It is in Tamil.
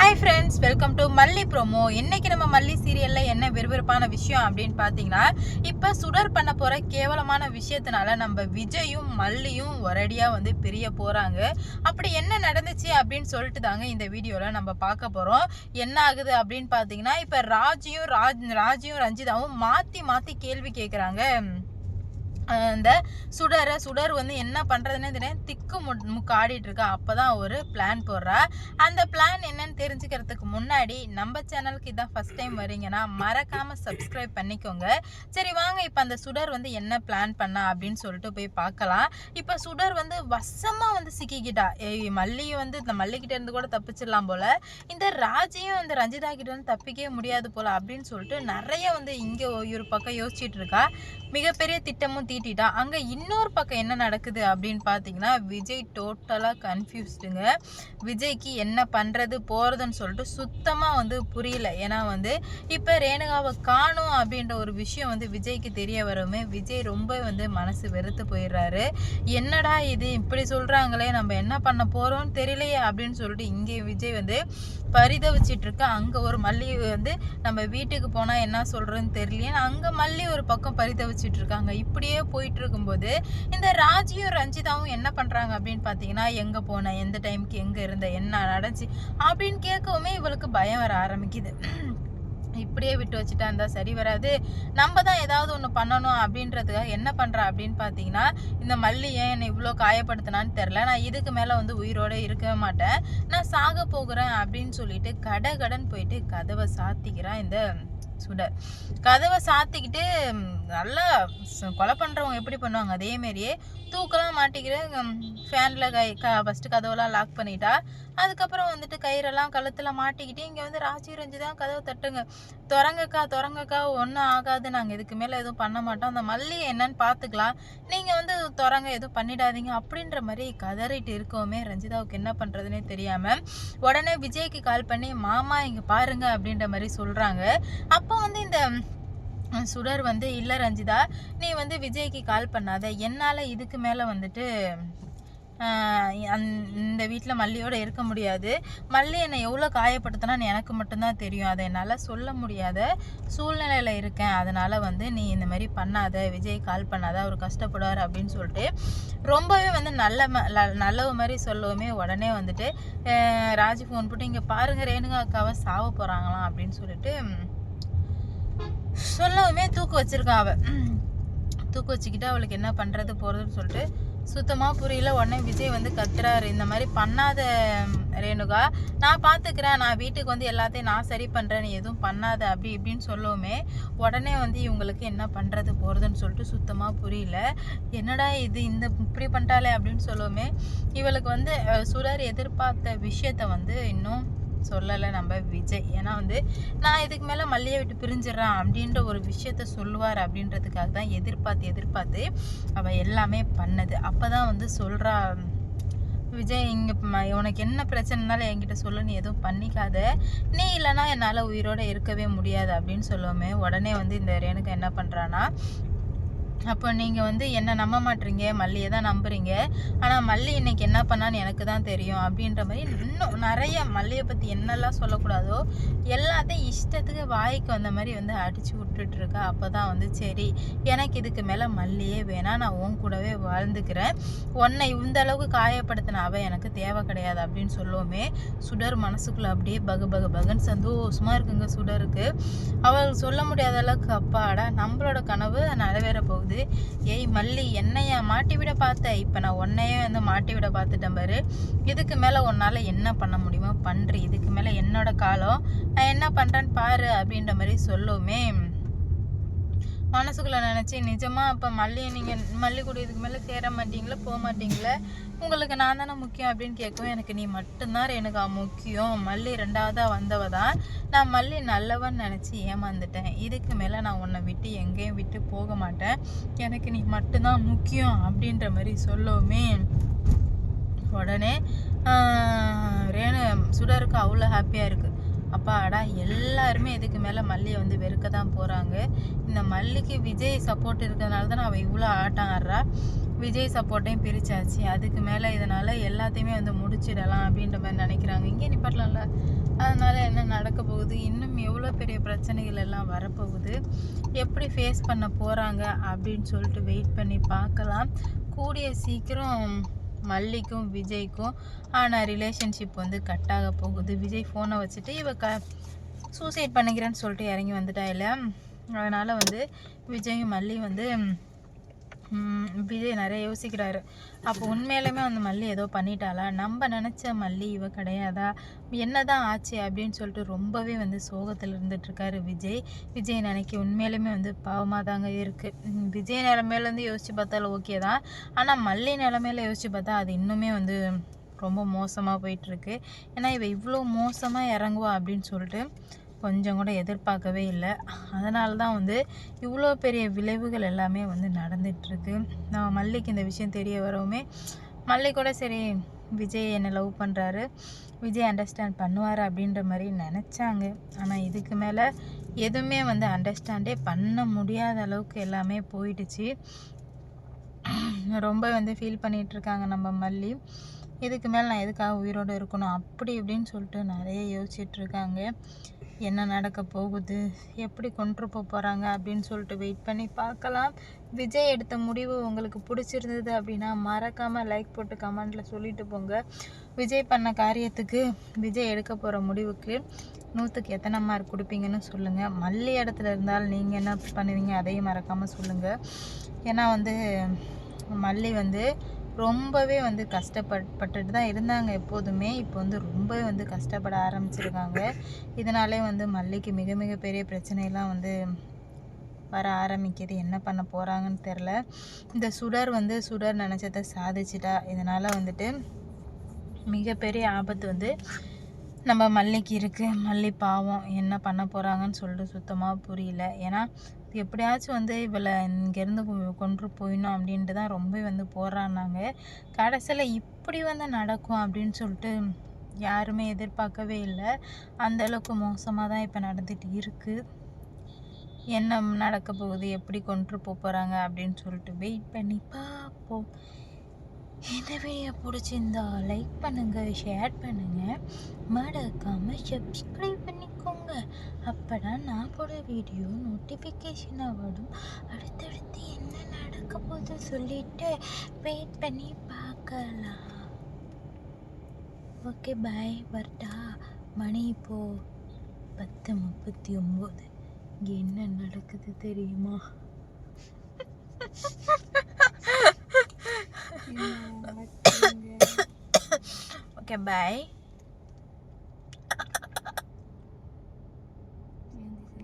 ஹாய் ஃப்ரெண்ட்ஸ், வெல்கம் டு மல்லி ப்ரோமோ. இன்னைக்கு நம்ம மல்லி சீரியல்ல என்ன விறுவிறுப்பான விஷயம் அப்படின்னு பார்த்தீங்கன்னா, இப்போ சுடர் பண்ண போற கேவலமான விஷயத்தினால நம்ம விஜயும் மல்லியும் ஒரேடியாக பிரிய போறாங்க. அப்படி என்ன நடந்துச்சு அப்படின்னு சொல்லிட்டு தாங்க இந்த வீடியோவில் நம்ம பார்க்க போறோம். என்ன ஆகுது அப்படின்னு பார்த்தீங்கன்னா, இப்போ ராஜியும் ரஞ்சிதாவும் மாற்றி மாற்றி கேள்வி கேட்குறாங்க. அந்த சுடர் என்ன பண்ணுறதுன்னு தெரியும், திக்கு முக்கு ஆடிட்டு இருக்கா. அப்போதான் ஒரு பிளான் போடுறா. அந்த பிளான் என்னன்னு தெரிஞ்சுக்கிறதுக்கு முன்னாடி நம்ம சேனலுக்கு இதான் ஃபர்ஸ்ட் டைம் வரீங்கன்னா மறக்காம சப்ஸ்கிரைப் பண்ணிக்கோங்க. சரி வாங்க, இப்போ அந்த சுடர் என்ன பிளான் பண்ணா அப்படின்னு சொல்லிட்டு போய் பார்க்கலாம். இப்போ சுடர் வசமா சிக்கிக்கிட்டா. மல்லியும் இந்த மல்லிக்கிட்ட இருந்து கூட தப்பிச்சிடலாம் போல, இந்த ராஜையும் அந்த ரஞ்சிதா கிட்ட இருந்து தப்பிக்கவே முடியாது போல அப்படின்னு சொல்லிட்டு நிறைய இங்கே ஒரு பக்கம் யோசிச்சுட்டு இருக்கா. மிகப்பெரிய திட்டமும் தீட்டிட்டா. அங்கே இன்னொரு பக்கம் என்ன நடக்குது அப்படின்னு பார்த்தீங்கன்னா, விஜய் டோட்டலாக கன்ஃபியூஸ்டுங்க. விஜய்க்கு என்ன பண்ணுறது போகிறதுன்னு சொல்லிட்டு சுத்தமாக புரியல. ஏன்னா இப்போ ரேணுகாவை காணும் அப்படின்ற ஒரு விஷயம் விஜய்க்கு தெரிய வரவுமே விஜய் ரொம்ப மனசு வெறுத்து போயிடுறாரு. என்னடா இது இப்படி சொல்கிறாங்களே, நம்ம என்ன பண்ண போகிறோம்னு தெரியலையே அப்படின்னு சொல்லிட்டு இங்கே விஜய் பரிதவிச்சிட்டு இருக்கா. அங்கே ஒரு மல்லி நம்ம வீட்டுக்கு போனால் என்ன சொல்கிறதுன்னு தெரியலையே, அங்கே மல்லி ஒரு பக்கம் பரிதவிச்சிட்டு இருக்காங்க. இப்படியே போயிட்டு இருக்கும்போது இந்த ராஜியும் ரஞ்சிதாவும் என்ன பண்ணுறாங்க அப்படின்னு பார்த்தீங்கன்னா, எங்கே போன, எந்த டைமுக்கு எங்கே இருந்த, என்ன நடந்துச்சு அப்படின்னு கேட்கவுமே இவளுக்கு பயம் வர ஆரம்பிக்குது. இப்படியே விட்டு வச்சுட்டா இருந்தா சரி வராது, நம்ம தான் ஏதாவது ஒன்று பண்ணணும் அப்படின்றதுக்காக என்ன பண்ணுறா அப்படின்னு பார்த்தீங்கன்னா, இந்த மல்லி ஏன் என்னை இவ்வளோ காயப்படுத்தினான்னு தெரில, நான் இதுக்கு மேலே உயிரோடு இருக்கவே மாட்டேன், நான் சாக போகிறேன் அப்படின்னு சொல்லிட்டு கடன் போயிட்டு கதவை சாத்திக்கிறான் இந்த சுடர். கதவை சாத்திக்கிட்டு நல்லா கொலை பண்ணுறவங்க எப்படி பண்ணுவாங்க அதே மாதிரியே தூக்கெல்லாம் மாட்டிக்கிற ஃபேனில் ஃபஸ்ட்டு கதவெல்லாம் லாக் பண்ணிட்டா. அதுக்கப்புறம் கயிறெல்லாம் கழுத்தில் மாட்டிக்கிட்டு இங்கே ராஜி ரஞ்சிதான் கதவை தட்டுங்க, திறங்கக்கா ஒன்றும் ஆகாது, நாங்கள் இதுக்கு மேலே எதுவும் பண்ண மாட்டோம், அந்த மல்லி என்னன்னு பார்த்துக்கலாம், நீங்கள் திறங்க எதுவும் பண்ணிடாதீங்க அப்படின்ற மாதிரி கதறிட்டு இருக்கோமே. ரஞ்சிதாவுக்கு என்ன பண்ணுறதுனே தெரியாமல் உடனே விஜய்க்கு கால் பண்ணி, மாமா இங்கே பாருங்க அப்படின்ற மாதிரி சொல்கிறாங்க. அப்போ இந்த சுடர் இல்லை ரஞ்சிதா, நீ விஜய்க்கு கால் பண்ணாத, என்னால் இதுக்கு மேலே இந்த வீட்டில் மல்லியோடு இருக்க முடியாது, மல்லி என்னை எவ்வளோ காயப்படுத்தினான்னு எனக்கு மட்டும்தான் தெரியும், அதை என்னால் சொல்ல முடியாத சூழ்நிலையில் இருக்கேன், அதனால் நீ இந்த மாதிரி பண்ணாத, விஜய் கால் பண்ணாத, அவர் கஷ்டப்படுவார் அப்படின்னு சொல்லிட்டு ரொம்பவே நல்ல மாதிரி சொல்லவுமே உடனே ராஜி ஃபோன் போட்டு, இங்கே பாருங்கள் ரேணுகா அக்காவை சாவ போகிறாங்களாம் அப்படின்னு சொல்லிட்டு சொல்லவுமே தூக்கு வச்சிருக்கா. தூக்கு வச்சுக்கிட்டு அவளுக்கு என்ன பண்ணுறது போகிறதுன்னு சொல்லிட்டு சுத்தமாக புரியல. உடனே விஜய் கத்துறாரு, இந்த மாதிரி பண்ணாத ரேணுகா, நான் பார்த்துக்கிறேன், நான் வீட்டுக்கு எல்லாத்தையும் நான் சரி பண்ணுறேன், நீ எதுவும் பண்ணாத அப்படி இப்படின்னு சொல்லவுமே உடனே இவங்களுக்கு என்ன பண்ணுறது போகிறதுன்னு சொல்லிட்டு சுத்தமாக புரியல. என்னடா இது இப்படி பண்ணிட்டாலே அப்படின்னு சொல்லவுமே இவளுக்கு சுடர் எதிர்பார்த்த விஷயத்த இன்னும் சொல்லலை நம்ம விஜய். ஏன்னா நான் இதுக்கு மேலே மல்லியை விட்டு பிரிஞ்சிடறான் அப்படின்ற ஒரு விஷயத்த சொல்லுவார் அப்படின்றதுக்காக தான் எதிர்பார்த்து அவள் எல்லாமே பண்ணது. அப்போ தான் சொல்கிறா விஜய், இங்கே உனக்கு என்ன பிரச்சனைனாலும் என்கிட்ட சொல்லு, நீ எதுவும் பண்ணிக்காத, நீ இல்லைனா என்னால் உயிரோடு இருக்கவே முடியாது அப்படின்னு சொல்லுவோமே உடனே இந்த ரேணுகா என்ன பண்ணுறான்னா, அப்போ நீங்கள் என்னை நம்ப மாட்டீங்க, மல்லியை தான் நம்புறீங்க, ஆனால் மல்லி இன்னைக்கு என்ன பண்ணான்னு எனக்கு தான் தெரியும் அப்படின்ற மாதிரி இன்னும் நிறைய மல்லியை பற்றி என்னெல்லாம் சொல்லக்கூடாதோ எல்லாத்தையும் இஷ்டத்துக்கு வாய்க்கு வந்த மாதிரி அடித்து விட்டுட்டுருக்கா. அப்போ தான் சரி, எனக்கு இதுக்கு மேலே மல்லியே வேணாம், நான் உன் கூடவே வாழ்ந்துக்கிறேன், உன்னை இந்த அளவுக்கு காயப்படுத்தின அவள் எனக்கு தேவை கிடையாது அப்படின்னு சொல்லுவோமே சுடர் மனசுக்குள்ளே அப்படியே பகுன்னு சந்தோஷமாக இருக்குங்க சுடருக்கு. அவள் சொல்ல முடியாத அளவுக்கு அப்பாடா நம்மளோட கனவு நிறைவேற போகுது. ஏய் மல்லி, என்னையா மாட்டி விட பார்த்த, இப்போ நான் உன்னையே மாட்டி விட பார்த்துட்டேன் பாரு, இதுக்கு மேலே உன்னால் என்ன பண்ண முடியுமோ பண்ணுறி, இதுக்கு மேலே என்னோட காலம், நான் என்ன பண்ணுறேன்னு பாரு அப்படின்ற மாதிரி சொல்லுவோமே மனசுக்குள்ளே நினச்சி, நிஜமாக அப்போ நீங்கள் மல்லி கூட இதுக்கு மேலே சேர மாட்டீங்களா, போக மாட்டீங்களா, உங்களுக்கு நான் தானே முக்கியம் அப்படின்னு கேட்கும். எனக்கு நீ மட்டும்தான் எனக்கு முக்கியம், மல்லி ரெண்டாவதாக வந்தவ தான், நான் மல்லி நல்லவன் நினச்சி ஏமாந்துட்டேன், இதுக்கு மேலே நான் உன்னை விட்டு எங்கேயும் விட்டு போக மாட்டேன், எனக்கு நீ மட்டும்தான் முக்கியம் அப்படின்ற மாதிரி சொல்லவுமே உடனே சுடருக்கு அவ்வளோ ஹாப்பியாக இருக்குது. அப்பாடா எல்லாருமே இதுக்கு மேலே மல்லியை வெறுக்க தான் போகிறாங்க, இந்த மல்லிக்கு விஜய் சப்போர்ட் இருக்கிறதுனால தான் அவள் இவ்வளோ ஆட்டம் ஆடுறா, விஜய் சப்போர்ட்டையும் பிரிச்சாச்சு. அதுக்கு மேலே இதனால் எல்லாத்தையுமே வந்து முடிச்சிடலாம் அப்படின்ற மாதிரி நினைக்கிறாங்க. இங்கே நிப்பாட்டலாம்ல. அதனால் என்ன நடக்க போகுது, இன்னும் எவ்வளோ பெரிய பிரச்சனைகள் எல்லாம் வரப்போகுது, எப்படி ஃபேஸ் பண்ண போகிறாங்க அப்படின்னு சொல்லிட்டு வெயிட் பண்ணி பார்க்கலாம். கூடிய சீக்கிரம் மல்லிக்கும் விஜய்க்கும் ஆனால் ரிலேஷன்ஷிப் வந்து கட்டாக போகுது. விஜய் ஃபோனை வச்சுட்டு இவ சூசைட் பண்ணிக்கிறேன்னு சொல்லிட்டு இறங்கி வந்துட்டா இல்லையா. அதனால் வந்து விஜயும் மல்லி வந்து விஜய் நிறைய யோசிக்கிறாரு. அப்போ உண்மையிலுமே அந்த மல்லி ஏதோ பண்ணிட்டாளா, நம்ம நினச்ச மல்லி இவ கிடையாதா, என்னதான் ஆச்சு அப்படின்னு சொல்லிட்டு ரொம்பவே வந்து சோகத்தில் இருந்துட்டுருக்காரு விஜய் நினைக்க உண்மையிலுமே வந்து பாவமாக தாங்க இருக்குது. விஜய் நிலமையிலேருந்து யோசித்து பார்த்தாலும் ஓகே தான், ஆனால் மல்லி நிலமையில யோசித்து பார்த்தா அது இன்னுமே வந்து ரொம்ப மோசமாக போயிட்டுருக்கு. ஏன்னா இவ இவ்வளோ மோசமாக இறங்குவா அப்படின்னு சொல்லிட்டு கொஞ்சம் கூட எதிர்பார்க்கவே இல்லை. அதனால தான் வந்து இவ்வளோ பெரிய விளைவுகள் எல்லாமே வந்து நடந்துகிட்ருக்கு. நம்ம மல்லிக்கு இந்த விஷயம் தெரிய வரவுமே மல்லி கூட சரி விஜய் என்னை லவ் பண்ணுறாரு, விஜய் அண்டர்ஸ்டாண்ட் பண்ணுவார் அப்படின்ற மாதிரி நினச்சாங்க. ஆனால் இதுக்கு மேலே எதுவுமே வந்து அண்டர்ஸ்டாண்டே பண்ண முடியாத அளவுக்கு எல்லாமே போயிடுச்சு. ரொம்ப வந்து ஃபீல் பண்ணிகிட்ருக்காங்க நம்ம மல்லி. இதுக்கு மேலே நான் எதுக்காக உயிரோடு இருக்கணும் அப்படி இப்படின்னு சொல்லிட்டு நிறைய யோசிச்சுட்ருக்காங்க. என்ன நடக்க போகுது, எப்படி கொண்டு போகிறாங்க அப்படின்னு சொல்லிட்டு வெயிட் பண்ணி பார்க்கலாம். விஜய் எடுத்த முடிவு உங்களுக்கு பிடிச்சிருந்தது அப்படின்னா மறக்காமல் லைக் போட்டு கமெண்டில் சொல்லிட்டு போங்க. விஜய் பண்ண காரியத்துக்கு, விஜய் எடுக்க போகிற முடிவுக்கு 100க்கு எத்தனை மார்க் கொடுப்பீங்கன்னு சொல்லுங்கள். மல்லி இடத்துல இருந்தால் நீங்கள் என்ன பண்ணுவீங்க அதையும் மறக்காமல் சொல்லுங்கள். ஏன்னா வந்து மல்லி வந்து ரொம்பவே வந்து கஷ்டப்பட்டுட்டு தான் இருந்தாங்க எப்போதுமே. இப்போ வந்து ரொம்பவே வந்து கஷ்டப்பட ஆரம்பிச்சிருக்காங்க. இதனாலே வந்து மல்லிக்கு மிக மிக பெரிய பிரச்சனைலாம் வந்து வர ஆரம்பிக்குது. என்ன பண்ண போகிறாங்கன்னு தெரில. இந்த சுடர் நினச்சதை சாதிச்சிட்டா. இதனால் வந்துட்டு மிகப்பெரிய ஆபத்து வந்து நம்ம மல்லிக்கு இருக்குது. மல்லி பாவம் என்ன பண்ண போகிறாங்கன்னு சொல்லிட்டு சுத்தமாக புரியல. ஏன்னா எப்படியாச்சும் வந்து இவளை இங்கேருந்து கொண்டு போயிடணும் அப்படின்ட்டு தான் ரொம்ப வந்து போராடினாங்க. கடைசியில் இப்படி வந்து நடக்கும் அப்படின்னு சொல்லிட்டு யாருமே எதிர்பார்க்கவே இல்லை. அந்தளவுக்கு மோசமாக தான் இப்போ நடந்துகிட்டு இருக்குது. என்ன நடக்க போகுது, எப்படி கொண்டு போகிறாங்க அப்படின்னு சொல்லிட்டு வெயிட் பண்ணி பார்ப்போம். இந்த வீடியோ பிடிச்சிருந்தா லைக் பண்ணுங்கள், ஷேர் பண்ணுங்கள், மறக்காமல் சப்ஸ்கிரைப் பண்ணிக்கோங்க. அப்போ தான் நான் போட வீடியோ நோட்டிஃபிகேஷனாக வரும். அடுத்தடுத்து என்ன நடக்க போகுது சொல்லிட்டு வெயிட் பண்ணி பார்க்கலாம். ஓகே பாய், வரட்டா. மணி இப்போது 10:39. இங்கே என்ன நடக்குது தெரியுமா? Okay, bye.